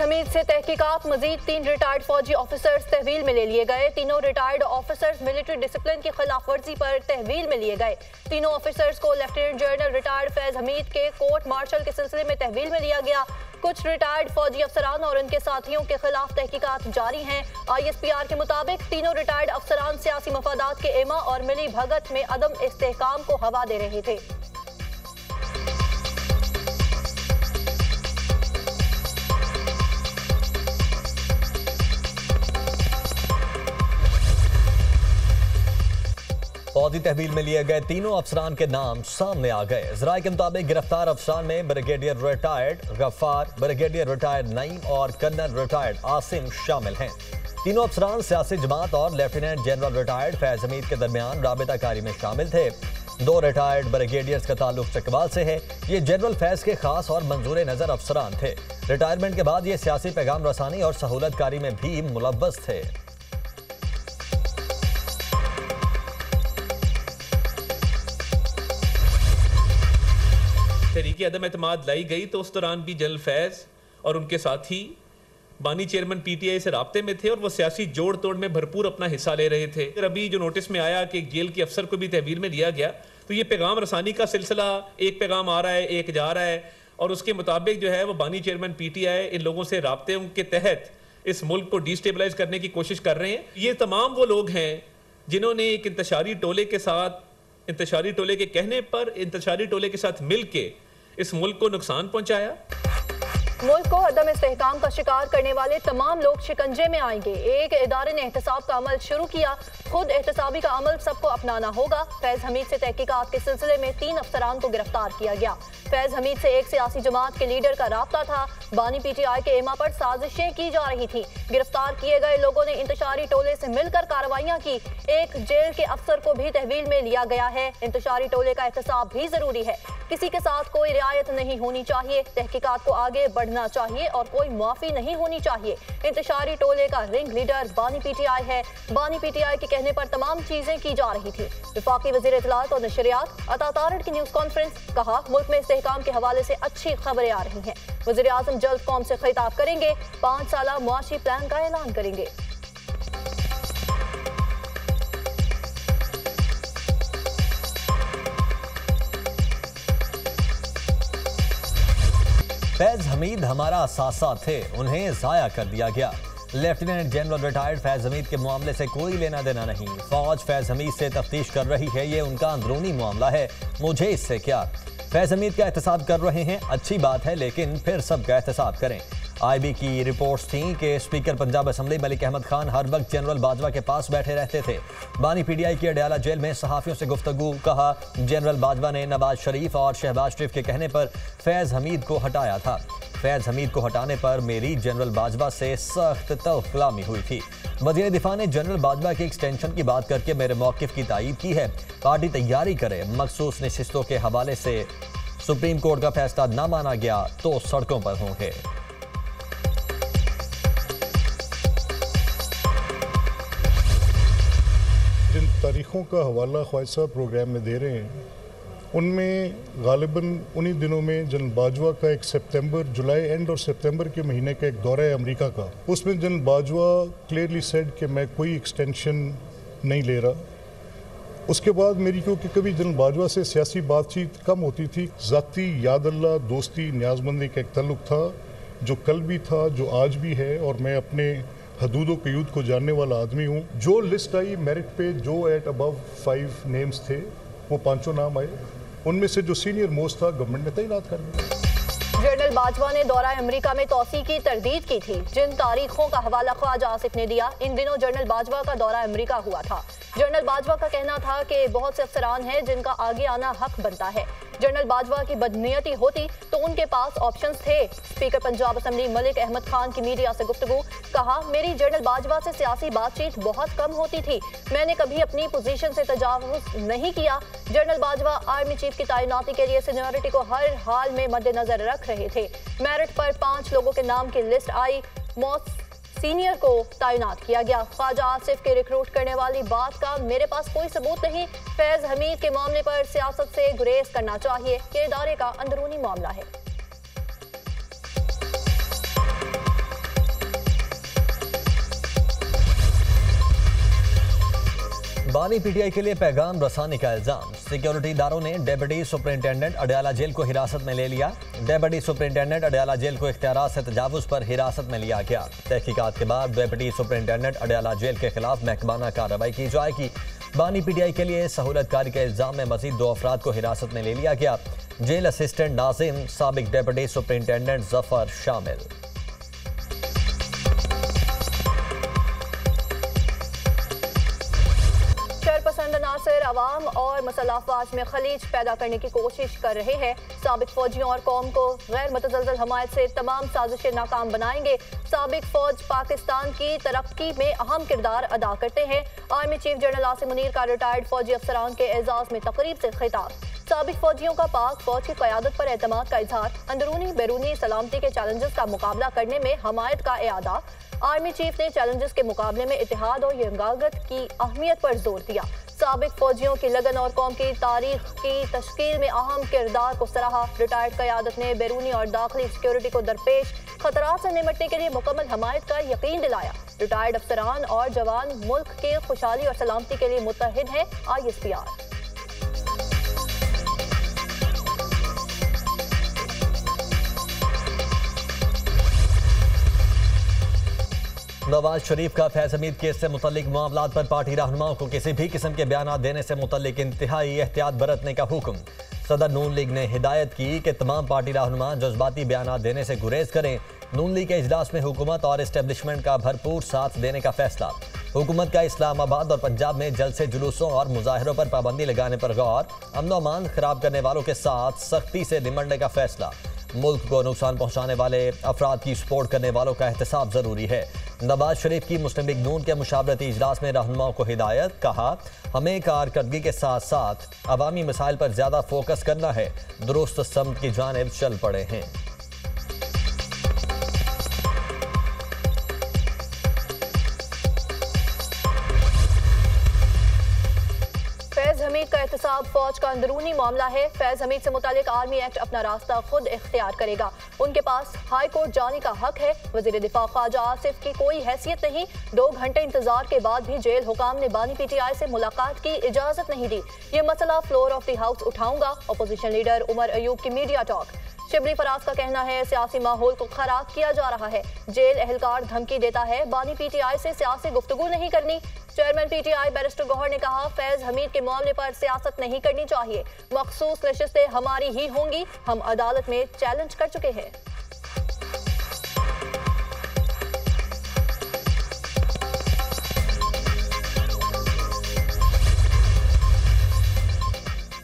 हमीद से तहकीकात मजीद 3 रिटायर्ड फौजी ऑफिसर्स तहवील में ले लिए गए। तीनों रिटायर्ड ऑफिसर्स मिलिट्री डिसिप्लिन की खिलाफ वर्जी पर तहवील में लिए गए। तीनों ऑफिसर्स को lieutenant general retired Faiz Hamid के कोर्ट मार्शल के सिलसिले में तहवील में लिया गया। कुछ रिटायर्ड फौजी अफसरान और उनके साथियों के खिलाफ तहकीकात जारी हैं। ISPR के मुताबिक तीनों रिटायर्ड अफसरान सियासी मफादात के एमा और मिली भगत में अदम इस्तेहकाम को हवा दे रहे थे। फौजी तहवील में लिए गए तीनों अफसरान के नाम सामने आ गए। जराये के मुताबिक गिरफ्तार अफसरान में brigadier retired Ghaffar, brigadier retired Naeem और कर्नल रिटायर्ड आसिम शामिल हैं। तीनों अफसरान सियासी जमात और lieutenant general retired Faiz Hamid के दरमियान राबिताकारी में शामिल थे। 2 रिटायर्ड ब्रिगेडियर्स का ताल्लुक चकवाल से है। ये जनरल फैज के खास और मंजूर नजर अफसरान थे। रिटायरमेंट के बाद ये सियासी पैगाम रसानी और सहूलतकारी में भी मुलव्वस थे। तहरीक अदम एतमाद लाई गई तो उस दौरान भी जनरल फैज और उनके साथी बानी चेयरमैन PTI से राब्ते में थे और वो सियासी जोड़ तोड़ में भरपूर अपना हिस्सा ले रहे थे। फिर अभी जो नोटिस में आया कि जेल के अफसर को भी तहवील में लिया गया, तो ये पैगाम रसानी का सिलसिला, एक पैगाम आ रहा है, एक जा रहा है, और उसके मुताबिक जो है वो बानी चेयरमैन PTI इन लोगों से राब्ते के तहत इस मुल्क को डिस्टेबलाइज करने की कोशिश कर रहे हैं। ये तमाम वो लोग हैं जिन्होंने एक इंतशारी टोले के साथ, इंतशारी टोले के कहने पर इंतशारी टोले के साथ मिल के इस मुल्क को नुकसान पहुंचाया। मुल्क को अदम इस्तेहकाम का शिकार करने वाले तमाम लोग शिकंजे में आएंगे। एक इदारे ने एहतसाब का अमल शुरू किया। खुद एहतसाबी का अमल सबको अपनाना होगा। फैज हमीद से तहकीकात के सिलसिले में 3 अफसरान को गिरफ्तार किया गया। फैज हमीद से एक सियासी जमात के लीडर का राब्ता था। बानी PTI के एमा पर साजिशें की जा रही थी। गिरफ्तार किए गए लोगों ने इंतशारी टोले से मिलकर कार्रवाइयां की। एक जेल के अफसर को भी तहवील में लिया गया है। इंतशारी टोले का एहतसाब भी जरूरी है। किसी के साथ कोई रियायत नहीं होनी चाहिए। तहकीकात को आगे बढ़ना चाहिए और कोई माफी नहीं होनी चाहिए। इंतशारी टोले का रिंग लीडर बानी PTI है। बानी PTI के कहने पर तमाम चीजें की जा रही थी। वफाकी वजीर इत्तलात और नशरियात अता तारड़ की न्यूज कॉन्फ्रेंस, कहा मुल्क में इस्तेहकाम के हवाले से अच्छी खबरें आ रही हैं। वजीर आजम जल्द कौम से खिताब करेंगे। 5 साला मुआशी प्लान का ऐलान करेंगे। फैज हमीद हमारा असासा थे, उन्हें जाया कर दिया गया। Lieutenant general retired Faiz Hamid के मामले से कोई लेना देना नहीं। फौज फैज हमीद से तफ्तीश कर रही है, ये उनका अंदरूनी मामला है, मुझे इससे क्या। फैज हमीद का एहतसाब कर रहे हैं, अच्छी बात है, लेकिन फिर सबका एहतसाब करें। IB की रिपोर्ट्स थी कि स्पीकर पंजाब असम्बली मलिक अहमद खान हर वक्त जनरल बाजवा के पास बैठे रहते थे। बानी PTI की अडयाला जेल में सहाफ़ियों से गुफ्तगू, कहा जनरल बाजवा ने नवाज शरीफ और शहबाज शरीफ के कहने पर फैज़ हमीद को हटाया था। फैज़ हमीद को हटाने पर मेरी जनरल बाजवा से सख्त तौक़लामी हुई थी। वज़ीर दिफा ने जनरल बाजवा की एक्सटेंशन की बात करके मेरे मौक़िफ़ की तायीद की है। पार्टी तैयारी करे, मखसूस नशिस्तों के हवाले से सुप्रीम कोर्ट का फैसला न माना गया तो सड़कों पर होंगे। जिन तारीख़ों का हवाला ख्वाजा साहब प्रोग्राम में दे रहे हैं, उनमें गालिबन उन्हीं दिनों में जनरल बाजवा का एक जुलाई एंड और सितंबर के महीने का एक दौरा है अमेरिका का, उसमें जनरल बाजवा क्लियरली सेड कि मैं कोई एक्सटेंशन नहीं ले रहा। उसके बाद मेरी क्योंकि कभी जनरल बाजवा से सियासी बातचीत कम होती थी, ज़ाती याद अल्लाह दोस्ती न्याज़मंदी का एक तल्लुक़ था, जो कल भी था, जो आज भी है, और मैं अपने हदूद क़यूद को जानने वाला आदमी हूँ। जो लिस्ट आई मेरिट पे, जो एट अबव 5 नेम्स थे, वो 5 नाम आए, उनमें से जो सीनियर मोस्ट था गवर्नमेंट ने तैनात कर दिया। जनरल बाजवा ने दौरा अमेरिका में तौसी की तरदीद की थी। जिन तारीखों का हवाला ख्वाजा आसिफ ने दिया, इन दिनों जनरल बाजवा का दौरा अमेरिका हुआ था। जनरल बाजवा का कहना था कि बहुत से अफसरान हैं जिनका आगे आना हक बनता है। जनरल बाजवा की बदनीयती होती तो उनके पास ऑप्शंस थे। स्पीकर पंजाब असम्बली मलिक अहमद खान की मीडिया से गुफ्तगू, कहा मेरी जनरल बाजवा से सियासी बातचीत बहुत कम होती थी, मैंने कभी अपनी पोजीशन से तजावुज नहीं किया। जनरल बाजवा आर्मी चीफ की तैनाती के लिए सीनियरिटी को हर हाल में मद्देनजर रख रहे थे। मेरिट पर 5 लोगों के नाम की लिस्ट आई, मोस्ट सीनियर को तैनात किया गया। ख्वाजा आसिफ के रिक्रूट करने वाली बात का मेरे पास कोई सबूत नहीं। फैज हमीद के मामले पर सियासत से गुरेज करना चाहिए, ये इदारे का अंदरूनी मामला है। बानी पीटीआई के लिए पैगाम रसानी का इल्जाम। सिक्योरिटी इदारों ने डेप्यूटी सुपरिंटेंडेंट अडयाला जेल को हिरासत में ले लिया। डेप्यूटी सुपरिंटेंडेंट अडयाला जेल को इख्तियारात से तजावुज़ पर हिरासत में लिया गया। तहकीकात के बाद डेप्यूटी सुपरिंटेंडेंट अडयाला जेल के खिलाफ महकमाना कार्रवाई की जाएगी। बानी पीटीआई के लिए सहूलतकारी के इल्जाम में मजीद 2 अफराद को हिरासत में ले लिया गया। जेल असिस्टेंट नाजिम, साबिक डेप्यूटी सुपरिंटेंडेंट जफर शामिल। नासिर अवाम और मसलाफात में खलीज पैदा करने की कोशिश कर रहे हैं। साबिक फौजियों और कौम को गैर मुतज़लज़ल हमायत से तमाम साजिशें नाकाम बनाएंगे। साबिक फौज पाकिस्तान की तरक्की में अहम किरदार अदा करते हैं। Army chief general Asim Munir का रिटायर्ड फौजी अफसरान के एजाज में तकरीब से खिताब। साबिक फौजियों का पाक फौज की क़यादत पर एतमाद का इजहार। अंदरूनी बैरूनी सलामती के चैलेंजेस का मुकाबला करने में हमायत का इआदा। आर्मी चीफ ने चैलेंजेस के मुकाबले में इत्तेहाद और यंगागत की अहमियत पर जोर दिया। साबिक फौजियों की लगन और कौम की तारीख की तश्कील में अहम किरदार को सराहा। रिटायर्ड क़यादत ने बैरूनी और दाखिली सिक्योरिटी को दरपेश खतरात से निपटने के लिए मुकम्मल हमायत का यकीन दिलाया। रिटायर्ड अफसरान और जवान मुल्क की खुशहाली और सलामती के लिए मुत्तहिद हैं। ISPR। नवाज शरीफ का फैज हमीद केस से मुतल्लिक मामलात पर पार्टी रहनुमाओं को किसी भी किस्म के बयान देने से मुतल्लिक इंतहाई एहतियात बरतने का हुक्म। सदर नून लीग ने हिदायत की कि तमाम पार्टी रहनुमा जज्बाती बयान देने से गुरेज करें। नून लीग के इजलास में हुकूमत और इस्टेब्लिशमेंट का भरपूर साथ देने का फैसला। हुकूमत का इस्लामाबाद और पंजाब में जलसे जुलूसों और मुजाहरों पर पाबंदी लगाने पर गौर। अमन व अमान खराब करने वालों के साथ सख्ती से निपटने का फैसला। मुल्क को नुकसान पहुंचाने वाले अफराद की सपोर्ट करने वालों का एहतसाब जरूरी है। नवाज शरीफ की मुस्लिम लीग नून के मुशावरती इजलास में रहनुमाओं को हिदायत। कहा, हमें कारकर्दगी के साथ साथ अवामी मसाइल पर ज्यादा फोकस करना है। दुरुस्त समत की जानिब चल पड़े हैं। फैज हमीद का एहतसाब फौज का अंदरूनी मामला है। फैज हमीद से मुतालिक आर्मी एक्ट अपना रास्ता खुद इख्तियार करेगा। उनके पास हाई कोर्ट जाने का हक है। वजीर दिफा ख्वाजा आसिफ की कोई हैसियत नहीं। 2 घंटे इंतजार के बाद भी जेल हुकाम ने बानी पीटीआई से मुलाकात की इजाजत नहीं दी। ये मसला फ्लोर ऑफ द हाउस उठाऊंगा। अपोजिशन लीडर उमर अयूब की मीडिया टॉक। शिबली फराज का कहना है, सियासी माहौल को खराब किया जा रहा है। जेल एहलकार धमकी देता है, बानी पीटीआई से सियासी गुफ्तगू नहीं करनी। चेयरमैन पीटीआई बैरिस्टर गौहर ने कहा, फैज हमीद के मामले पर सियासत नहीं करनी चाहिए। मखसूस नशिस्तें हमारी ही होंगी। हम अदालत में चैलेंज कर चुके हैं।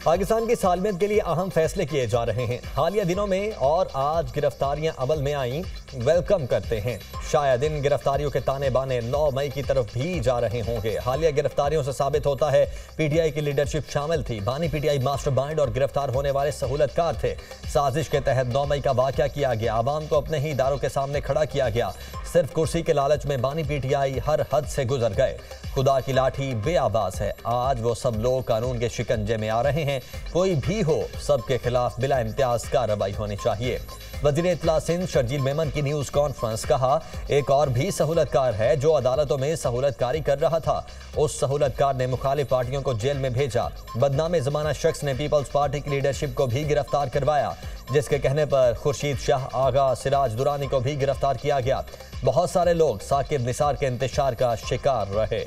पाकिस्तान की सालमियत के लिए अहम फैसले किए जा रहे हैं। हालिया दिनों में और आज गिरफ्तारियां अमल में आई, वेलकम करते हैं। शायद इन गिरफ्तारियों के ताने बाने 9 मई की तरफ भी जा रहे होंगे। हालिया गिरफ्तारियों से साबित होता है पीटीआई की लीडरशिप शामिल थी। बानी पीटीआई मास्टरमाइंड और गिरफ्तार होने वाले सहूलतकार थे। साजिश के तहत 9 मई का वाक़या किया गया। आवाम को अपने ही इदारों के सामने खड़ा किया गया। सिर्फ कुर्सी के लालच में बानी पीटीआई हर हद से गुजर गए। खुदा की लाठी बेआवाज है। आज वो सब लोग कानून के शिकंजे में आ रहे हैं। कोई भी हो, सबके खिलाफ बिला इम्तियाज कार्रवाई होनी चाहिए। वज़ीर इत्तला सिंध शर्जील मेमन की न्यूज़ कॉन्फ्रेंस। कहा, एक और भी सहूलतकार है जो अदालतों में सहूलतकारी कर रहा था। उस सहूलतकार ने मुखालिफ पार्टियों को जेल में भेजा। बदनाम ज़माना शख्स ने पीपल्स पार्टी की लीडरशिप को भी गिरफ्तार करवाया, जिसके कहने पर खुर्शीद शाह आगा, सिराज दुरानी को भी गिरफ्तार किया गया। बहुत सारे लोग साकिब निसार के इंतशार का शिकार रहे।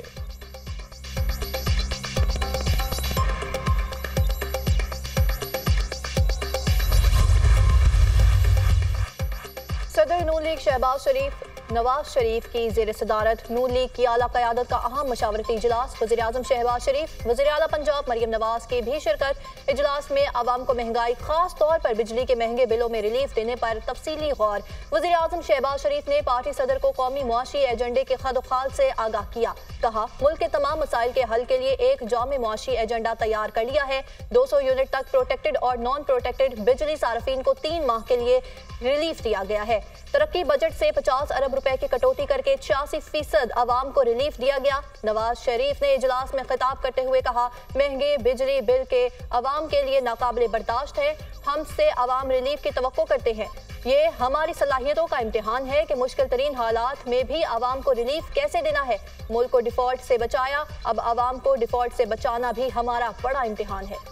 सदर नून लीग शहबाज शरीफ नवाज शरीफ की जेर सदारत नून लीग की आला क़यादत का अहम मशावरती इजलास। वज़ीर आज़म शहबाज शरीफ, वज़ीर आला पंजाब मरियम नवाज की भी शिरकत। इजलास में आवाम को महंगाई, खास तौर पर बिजली के महंगे बिलों में रिलीफ देने पर तफसीली गौर। वज़ीर आज़म शहबाज शरीफ ने पार्टी सदर को कौमी मुआशी एजेंडे के खदोखाल से आगाह किया। कहा, मुल्क के तमाम मसाइल के हल के लिए एक जामे मुआशी एजेंडा तैयार कर लिया है। 200 यूनिट तक प्रोटेक्टेड और नॉन प्रोटेक्टेड बिजली सार्फिन को 3 माह के लिए रिलीफ दिया गया है। तरक्की बजट से 50 अरब रुपए की कटौती करके 86% आवाम को रिलीफ दिया गया। नवाज शरीफ ने इजलास में खिताब करते हुए कहा, महंगे बिजली बिल के आवाम के लिए नाकाबिले बर्दाश्त है। हमसे आवाम रिलीफ की तवक्को करते हैं। ये हमारी सलाहियतों का इम्तिहान है कि मुश्किल तरीन हालात में भी आवाम को रिलीफ कैसे देना है। मुल्क को डिफॉल्ट से बचाया, अब आवाम को डिफॉल्ट से बचाना भी हमारा बड़ा इम्तिहान है।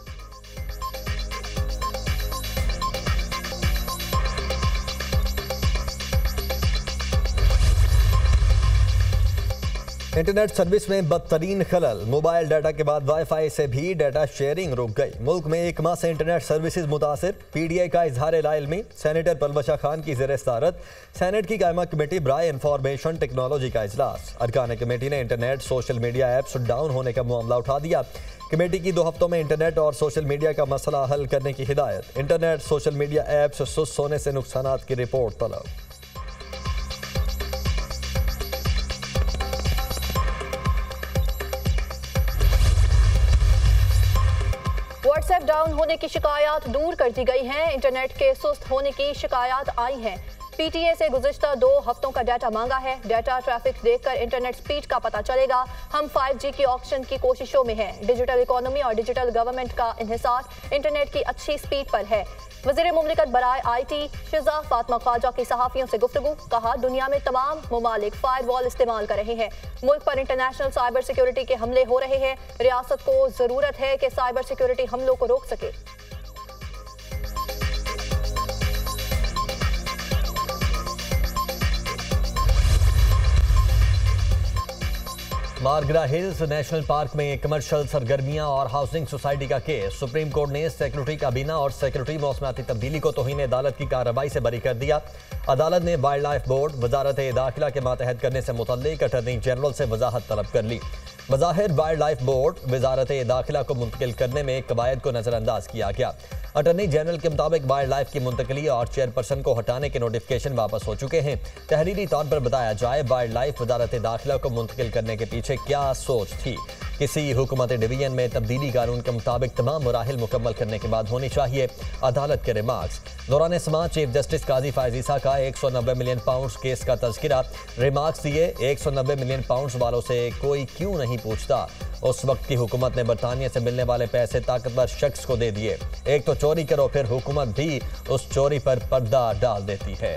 इंटरनेट सर्विस में बदतरीन खलल, मोबाइल डाटा के बाद वाईफाई से भी डाटा शेयरिंग रुक गई। मुल्क में एक माह से इंटरनेट सर्विसेज मुतासिर। पीटीआई का इजहार लाइल्मी, सेनेटर पलवशा खान की ज़ेर सदारत सेनेट की कायमा कमेटी बराए इंफॉर्मेशन टेक्नोलॉजी का इजलास। अरकान कमेटी ने internet social media apps down होने का मामला उठा दिया। कमेटी की 2 हफ्तों में इंटरनेट और सोशल मीडिया का मसला हल करने की हिदायत। इंटरनेट सोशल मीडिया ऐप्स सुस्त होने से नुकसानात की रिपोर्ट तलब। व्हाट्सएप डाउन होने की शिकायत दूर कर दी गई हैं। इंटरनेट के सुस्त होने की शिकायत आई हैं। पीटीए से गुज़िश्ता 2 हफ्तों का डाटा मांगा है। डाटा ट्रैफिक देखकर इंटरनेट स्पीड का पता चलेगा। हम 5G की ऑक्शन की कोशिशों में हैं। डिजिटल इकोनॉमी और डिजिटल गवर्नमेंट का इन्हिसार इंटरनेट की अच्छी स्पीड पर है। वज़ीर मुमलिकत बराए IT शिजा फातिमा ख्वाजा की सहाफ़ियों से गुफ्तगू, कहा दुनिया में तमाम ममालिक फायरवॉल इस्तेमाल कर रहे हैं। मुल्क पर इंटरनेशनल साइबर सिक्योरिटी के हमले हो रहे हैं। रियासत को ज़रूरत है कि साइबर सिक्योरिटी हमलों को रोक सके। मारगरा हिल्स नेशनल पार्क में कमर्शियल सरगर्मियां और हाउसिंग सोसाइटी का केस। सुप्रीम कोर्ट ने सिक्योरिटी काबीना और सिक्योरिटी मौसमियाती तब्दीली को तौहीन अदालत की कार्रवाई से बरी कर दिया। अदालत ने वाइल्ड लाइफ बोर्ड वजारत दाखिला के मातहत करने से मुतल्लिक अटॉर्नी जनरल से वजाहत तलब कर ली। बज़ाहिर वाइल्ड लाइफ बोर्ड वजारत दाखिला को मुंतकिल करने में कवायद को नज़रअंदाज किया गया। अटॉर्नी जनरल के मुताबिक वाइल्ड लाइफ की मुंतकली और चेयरपर्सन को हटाने के नोटिफिकेशन वापस हो चुके हैं। तहरीरी तौर पर बताया जाए वाइल्ड लाइफ वजारत दाखिला को मुंतकिल करने के पीछे क्या सोच थी। किसी हुकूमत डिवीजन में तब्दीली कानून के मुताबिक तमाम मराहिल मुकम्मल करने के बाद होनी चाहिए। अदालत के रिमार्क्स। दौरान समाअत चीफ जस्टिस काजी फायजीसा का 190 मिलियन पाउंड केस का तज़किरा। रिमार्क्स दिए, 190 मिलियन पाउंड वालों से कोई क्यों नहीं पूछता। उस वक्त की हुकूमत ने बरतानिया से मिलने वाले पैसे ताकतवर शख्स को दे दिए। एक तो चोरी करो, फिर हुकूमत भी उस चोरी पर पर्दा डाल देती है।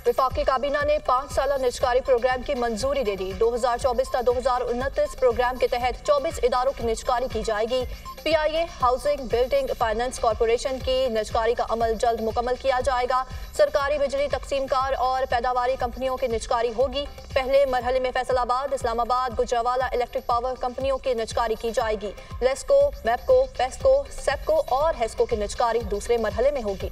वफाकी काबीना ने 5 साला निजकारी प्रोग्राम की मंजूरी दे दी। 2024 से 2029 प्रोग्राम के तहत 24 इदारों की निजकारी की जाएगी। PIA housing building finance corporation की निजकारी का अमल जल्द मुकम्मल किया जाएगा। सरकारी बिजली तकसीमकार और पैदावारी कंपनियों की निजकारी होगी। पहले मरहले में फैसलाबाद, इस्लामाबाद, गुजरावाला इलेक्ट्रिक पावर कंपनियों की निजकारी की जाएगी। लेस्को, मैपको, पेस्को, सेप्को और हेस्को की निजकारी दूसरे मरहले में होगी।